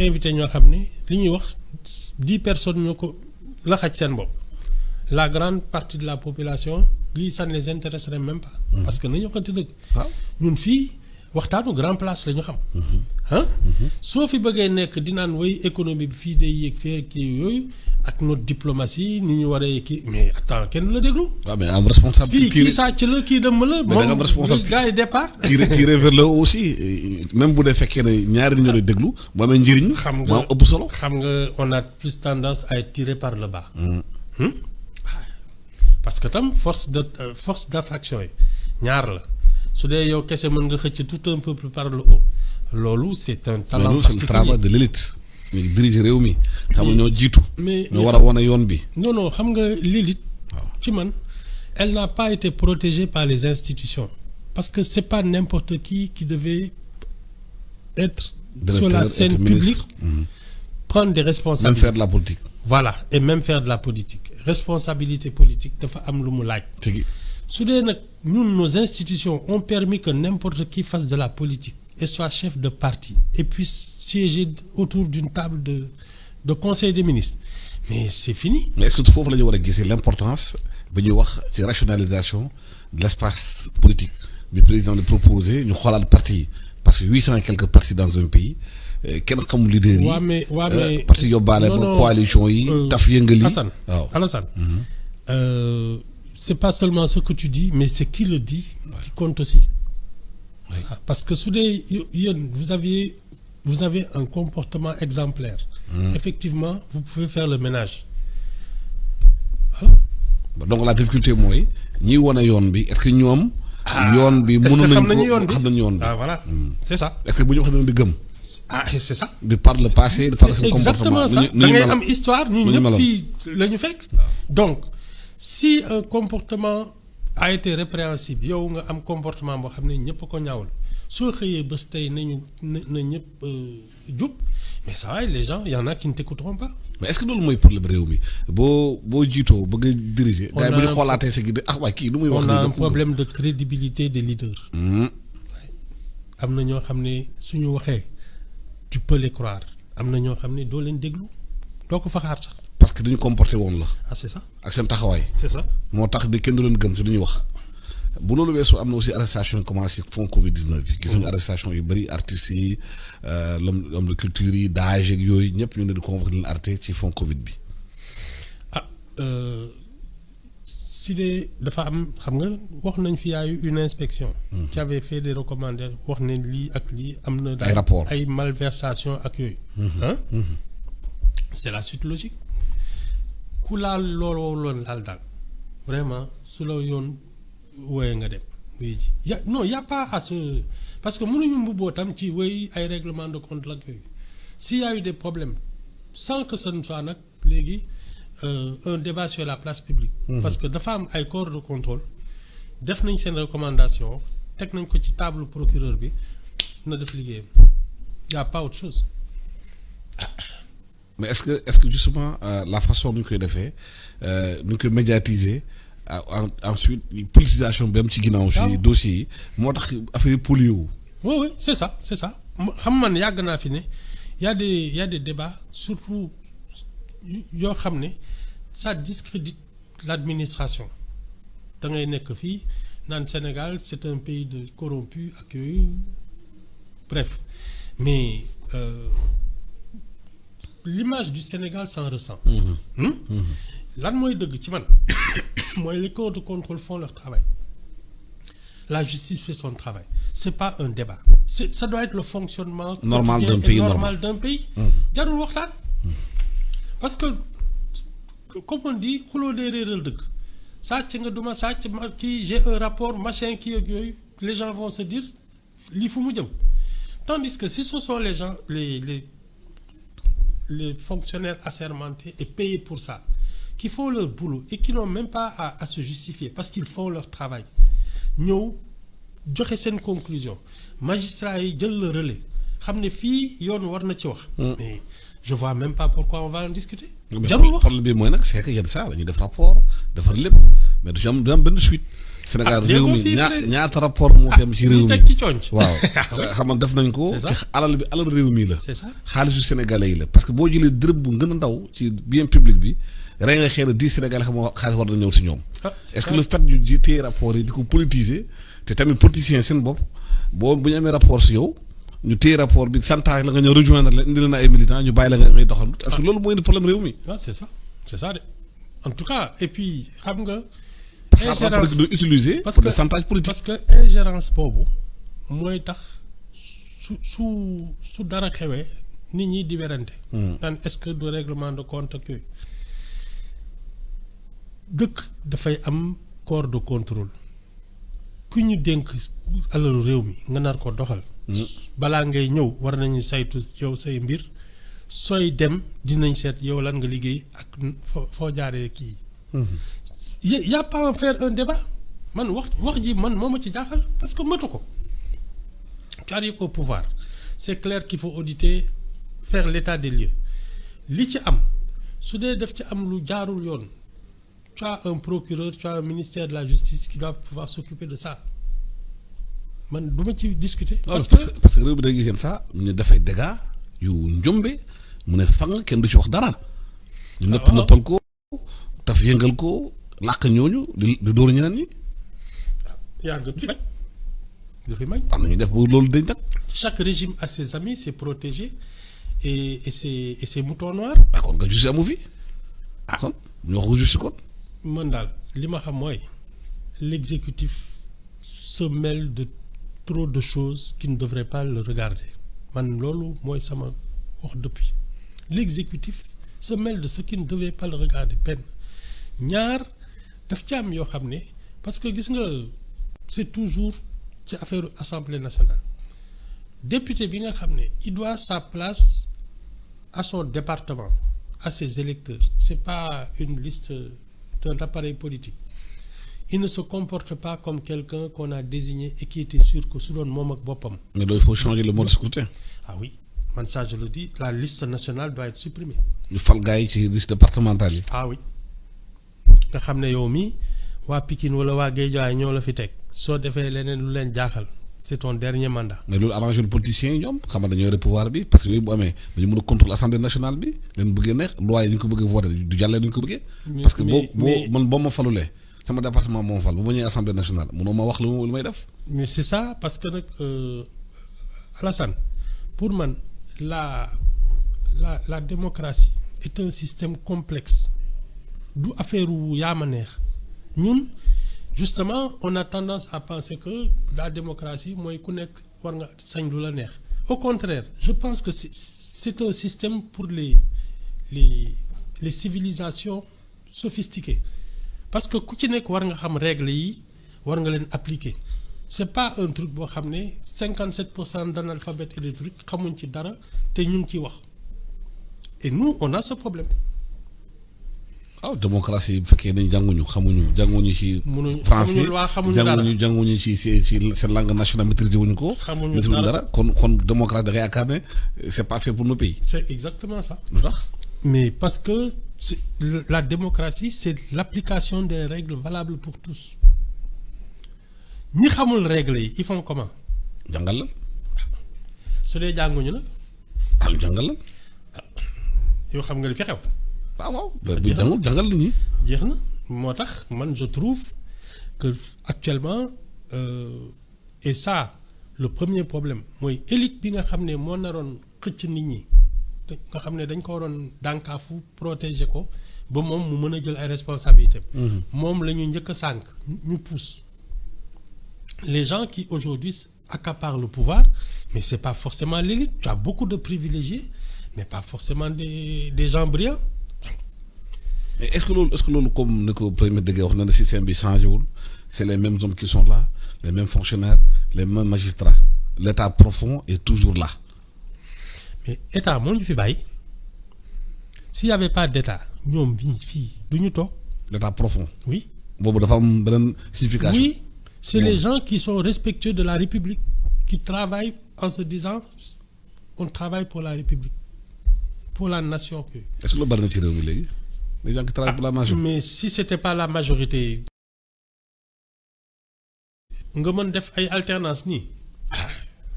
invité ñoo xam ne li ñuy wax 10 personnes ñoo ko la xaj seen bopp la grande partie de la population lii ça ne les intéresserait même pas. parce que nañu waxante dëgg. ñun fii waxtaanu grand place la ñu xam. ah soo fi bëggee nekk di naan way économie bi fii day yéeg fee kii yooyu ak notre diplomatie ni ñu waree kii mais attends kenn du la déglu. waaw mais am responsable. fii kii sàcc la kii dëmm la. mais da nga am responsable gars yi départ. tirer vers le haut aussi même bu dee fekkee ne ñaari ñoo lay déglu boo amee njëriñ. xam nga moo ëpp solo. xam nga on a plus tendance à être tiré par le bas. parce que tam force d'attraction yi ñaar la su dee yow kese mën nga xëcc tout un peuple par le haut loolu c'est un talent. mais loolu c'est le travail de l'élite. ñu diriger réew mi. xam nga ñoo jiitu. mais ñoo war a wane yoon bi. non xam nga l'élite. ci man elle n'a pas été protégée par les institutions. parce que c'est pas n'importe qui devait être sur la scène publique. prendre des responsabilités. même faire de la politique. voilà et même faire de la politique responsabilité politique dafa am lu mu laaj. su dee nag ñun nos institutions ont permis que n'importe qui fasse de la politique et soit chef de parti et puisse siéger autour d'une table de conseil des ministres mais c'est fini. mais est-ce que foofu la ñu war a gisee l'importance ba ñuy wax ci rationalisation de l'espace politique bi président de proposer ñu xoolaat parti yi parce que 800 et quelques partis dans un pays. kenn xamul leader yi. waaw mais parce que yóbbaale ba coalition yi. taf yëngali. Alassane c'est pas seulement ce que tu dis mais c'est qui le dit. qui compte aussi. Oui. Parce que su dee yéen vous avez un comportement exemplaire. Effectivement vous pouvez faire le ménage. voilà. donc la difficulté mooy ñiy wane yoon bi est-ce que ñoom. yoon bi mënu nañ ko xam nañu yoon bi. ah voilà c'est ça. est-ce que bu ñu wax dëgg di gëm. c'est ça. de par le passé de par le comportement. exactement ça da ngay am histoire ñu ñëpp fii la ñu fekk. donc si un comportement a été répréhensible yow nga am comportement boo xam ne ñëpp a ko ñaawul soo xëyee bés tey nañu na ñëpp jub mais ça va les gens y en a qui ne t'écouteront pas. mais est-ce que loolu mooy problème réew mi boo jiitoo bëgg a diriger. gars yi bu ñu xoolaatee sa gi de waaye kii lu muy wax. on a un problème de crédibilité des leaders. am na ñoo xam ne suñu waxee. tu peux les croire am na ñoo xam ne doo leen déglu doo ko fa xaar sax. parce que dañu comporté woon la. ah c'est ça. ak seen taxawaay. c'est ça moo tax de kenn du leen gëm si lu ñuy wax bu loolu weesoo am na aussi arrestation yi commencé fond Covid 19 bi. gis nañu arrestation yu bëri artistes yi l'homme de culture yi daaj ak yooyu ñëpp ñu ne di convoqué leen arrêté ci fond Covid bi. si dee dafa am xam nga wax nañ fi yaayu une inspection. qui avait fait des recommandations wax ne lii ak lii am na. ay rapport ay malversation ak yooyu. c'est la suite logique. ku laal loolu laal daal vraiment su la yoon wooyee nga dem. oui y a pas à se parce que mënuñu mbubboo tam ci wéy ay règlement de compte ak yooyu s'il y a eu des problèmes sans que ce ne soit nag léegi. Un débat sur la place publique. parce que dafa am ay corps de contrôle def nañ seen recommandation teg nañ ko ci table procureur bi na def liggéeyam y a pas autre chose. mais est-ce que justement la façon nu ñu koy defee nu ñu koy médiatiser ensuite politisation bi am ci ginnaaw ci dossiers yi moo tax affaire polio wu. oui c'est ça xam man yàgg naa fi ne y a des débats surtout. yoo xam ne ça discrédite l'administration da ngay nekk fii naan Sénégal c'est un pays de corrompu ak yooyu bref mais l'image du Sénégal s'en ressent. lan mooy dëgg ci man mooy les corps de contrôle font leur travail la justice fait son travail c'est pas un débat ça doit être le fonctionnement normal d'un pays jarul waxtaan. parce que comme on dit xuloo dee réeral dëgg sàcc nga duma sàcc kii j'ai un rapport machin kii ak yooyu les gens vont se dire lii fu mu jëm tandis que si ce sont les gens les fonctionnaires assermentés et payés pour ça qui font leur boulot et qui n'ont même pas à se justifier parce qu'ils font leur travail ñëw joxe seen conclusion magistrats yi jël le relais xam ne fii yoon war na ci wax. mais je vois même pas pourquoi on va en discuter. jarul wax problème bi mooy nag c'est que yenn saa dañuy def rapport defar lépp mais du am benn suite. Sénégal dégg réew nga mi fii ñaata rapport moo fi am ci réew ñu mi teg ci coonc. waaw xam nga def nañ ko C'est ça. te alal bi alal réew mi la c'est ça. xaalisu sénégalais yi la parce que boo jëlee dërëm bu gën a ndaw ci bien public bi rey nga xëy na 10 sénégalais xam nga xaalis war na ñëw si ñoom C'est est-ce ça. que le fait ñu ji téye rapport yi di ko politiser te tamit politiciens seen bopp boo bu ñu amee rapport si yow ñu téye rapport bi santage la nga ñëw rejoindre leen indi leen ay militants ñu bàyyi la nga ngay doxal est-ce que loolu mooy indi problème réew mi Ah, c'est ça de en tout cas et puis xam nga. ça va peut être utiliser parce pour que des chantages politiques parce que ingérence boobu mooy tax su dara xewee nit ñi di werante. naan est-ce que du règlement de compte ak yooyu dëkk dafay am corps de contrôle ku ñu dénk alalu réew mi nga nar ko doxal. balaa ngay ñëw war nañu saytu yow say mbir sooy dem dinañ seet yow lan nga liggéey ak foo jaaree kii. y a pas à faire un débat man wax ji man moo ma ci jaaxal parce que matu ko tu arrives au pouvoir c'est clair qu'il faut auditer faire l'état des lieux li ci am su dee def ci am lu jaarul yoon tu as un procureur tu as un ministère de la justice qui doit pouvoir s'occuper de ça man du ma ci discuter. parce que réew bi da ngay gis ça ñu dafay dégâts yu njombe mu ne fang kenn du ci wax dara. ñu nëppal ko taf yëngal ko. làq ñooñu di dóor ñeneen ñi. yaa ngi fi may. am na ñu def ba loolu dañ nag. chaque régime a ses amis ses protégés et ses moutons noirs. kon nga justice amu fi. kon ñu wax ko justice kon. man daal li ma xam mooy l'exécutif se mêle de trop de choses qui ne devraient pas le regarder man loolu mooy sama wax depuis l'exécutif se mêle de ce qui ne devait pas le regarder benn ñaar. daf ci am yoo xam ne parce que gis nga c'est toujours ci affaire assemblée nationale député bi nga xam ne il doit sa place à son département à ses électeurs c'est pas une liste d'un appareil politique il ne se comporte pas comme quelqu'un qu'on a désigné et qui était sûr que su doon moom ak boppam. mais il faut changer le mode de scrutin. Ah oui man ça je le dis la liste nationale doit être supprimée. ñu fal gars yi ci liste départementale yi. Ah oui. nga xam ne yow mii waa Pikine wala waa Guédiawaye ñoo la fi teg soo defee leneen lu leen jaaxal c'est ton dernier mandat. mais loolu arrangé le politicien yi ñoom xam nga dañoo yore pouvoir bi parce que yooyu bu amee dañu mën a contrôler assemblée nationale bi leen bëggee neex loi yi ñu ko bëggee voter du jàllee duñu ko bëggee. parce que boo ma falulee sama département moo ma fal bu ma ñëwee assemblée nationale mënoo ma wax lu may def. mais c'est ça parce que nag Alassane pour man la démocratie est un système complexe. du affaire wu yaa ma neex ñun justement on a tendance à penser que la démocratie mooy ku nekk war nga sañ lu la neex au contraire je pense que c'est un système pour les civilisations sophistiquées parce que ku ci nekk war nga xam règles yi war nga leen appliquer c'est pas un truc boo xam ne 57% d'analphabètes et des trucs xamuñ ci dara te ñu ngi ciy wax et nous on a ce problème. waaw démocratie bu fekkee nañ jànguñu jànguñu ci français jànguñu ci seen langue nationale maîtriser wuñu ko maîtriser wuñu dara kon démocratie da ngay yaakaar ne c'est pas fait pour nos pays. C'est exactement ça. lu tax mais parce que la démocratie c'est l'application des règles valables pour tous ñi xamul règles yi ils font comment. jàngal la. su dee jànguñu la. jàngal la. yow xam nga li fi xew. waaw bu jàngal nit ñi. jeex na moo tax man je trouve que actuellement et ça le premier problème mooy élite bi nga xam ne moo naroon xëcc nit ñi nga xam ne dañ ko waroon dànkaafu protéger ko ba moom mu mën a jël ay responsabilités. moom la ñu njëkk a sànq ñu pousse les gens qui aujourd'hui accaparent le pouvoir mais c'est pas forcément l'élite tu as beaucoup de privilégiés mais pas forcément des gens brillants. mais est-ce que loolu comme ni ko premier dëgg wax na ne système bi changé wul c'est les mêmes hommes qui sont là les mêmes fonctionnaires les mêmes magistrats l'état profond est toujours là. mais état moo ñu fi bàyyi s'il y avait pas d'état ñoom fii du ñu toog. l'état profond. oui boobu dafa am beneen signification. oui c'est les gens qui sont respectueux de la République qui travaillent en se disant on travaille pour la République pour la nation. est-ce que lu bari na ci réew mi léegi. les gens qui travaillent pour la nation. mais si c'était pas la majorité nga mën def ay alternance nii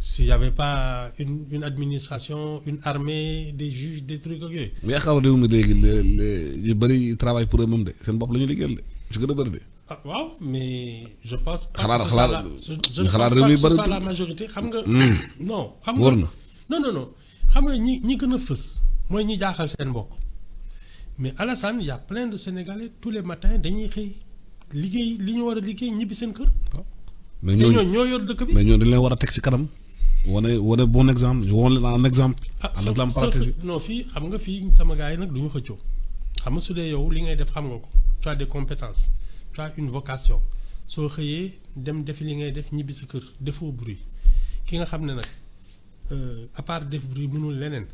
s'il y avait pas une administration une armée des juges des trucs ak yooyu. mais yaakaar réew mi léegi ñu bëri travail pour eux-mêmes de seen bopp la ñuy liggéeyal de su gën a bëri de. ah waaw mais je pense. xalaat je ne pense pas que ce soit la majorité xam nga. non xam nga wóor na. non xam nga ñi gën a fës mooy ñi jaaxal seen mbokk mais Alassane y a plein de Sénégalais tous les matins dañuy xëy liggéey li ñu war a liggéey ñibbi seen kër. mais ñooñu ñoo yor dëkk bi. mais ñooñu dañ leen war a teg ci kanam wane bon exemple ñu woon leen en exemple. en exemple pratique non fii xam nga fii sama gars yi nag du ñu xëccoo xam nga su dee yow li ngay def xam nga ko tu as des compétences tu as une vocation soo xëyee dem defi li ngay def ñibbi sa kër defoo bruit ki nga xam ne nag à part def bruit mënul leneen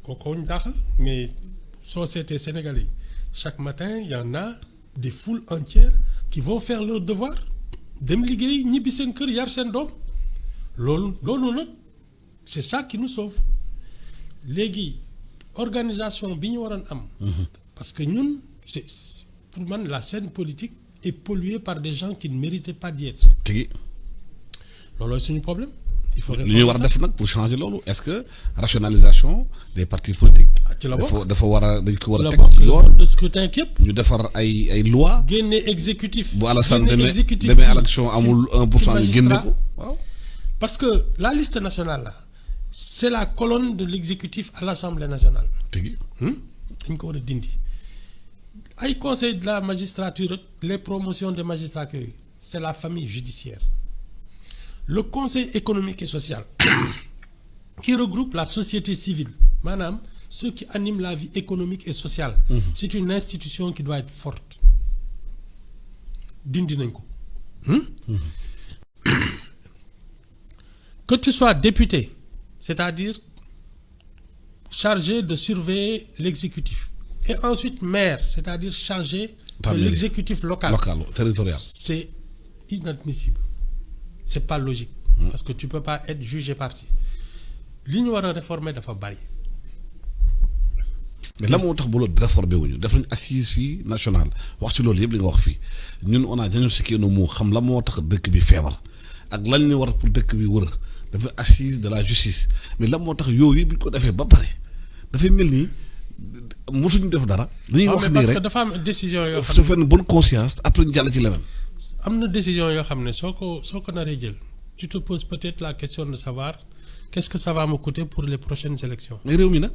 kooku ñu daaxal mais soo seetee Sénégalais yi chaque matin y en a des foules entières qui vont faire leur devoir dem liggéey ñibbi seen kër yar seen doom loolu nag c'est ça qui nous sauve léegi organisation bi ñu waroon am. parce que ñun c'est pour man la scène politique est polluée par des gens qui ne méritaient pas d'y être. tigi loolooy suñu problème. il faut li ñu war a def nag pour changer loolu est-ce que rationalisation des partis politiques. ci la bokk dafa war a dañ ko war a la teg ci yoon de scrutin képp. ñu defar ay loi génne exécutif. bu Alassane demee élection amul 1% ñu génne ko waaw. parce que la liste nationale là c'est la colonne de l'exécutif à l'Assemblée nationale. tigi dañ ko war a dindi ay conseil de la magistrature les promotions de magistrats yooyu c'est la famille judiciaire. Le conseil économique et social qui regroupe la société civile maanaam ceux qui animent la vie économique et sociale. C'est une institution qui doit être forte dindi nañ ko. Que tu sois député c'est-à-dire chargé de surveiller l'exécutif et ensuite maire c'est-à-dire chargé de l'exécutif local territorial. C'est inadmissible. C'est pas logique. Parce que tu peux pas être juge et partie. li ñu war a réformer dafa bari. mais la moo tax bu loolu réformer wuñu def nañ assise fii nationale wax ci loolu yëpp li nga wax fii ñun on a diagnostiqué nos maux xam la moo tax dëkk bi feebar ak lan ñu war pour dëkk bi wër dafa assise de la justice mais la moo tax yooyu bi ñu ko defee ba pare dafay mel ni mosuñu def dara. dañuy wax nii rek parce que dafa am décision yoo xam ne su fekkee bonne conscience après ñu jàll ci leneen. am na décision yoo xam ne soo ko naree jël tu te poses peut-être la question de savoir qu'est-ce que ça va me coûter pour les prochaines élections. mais réew mi nag.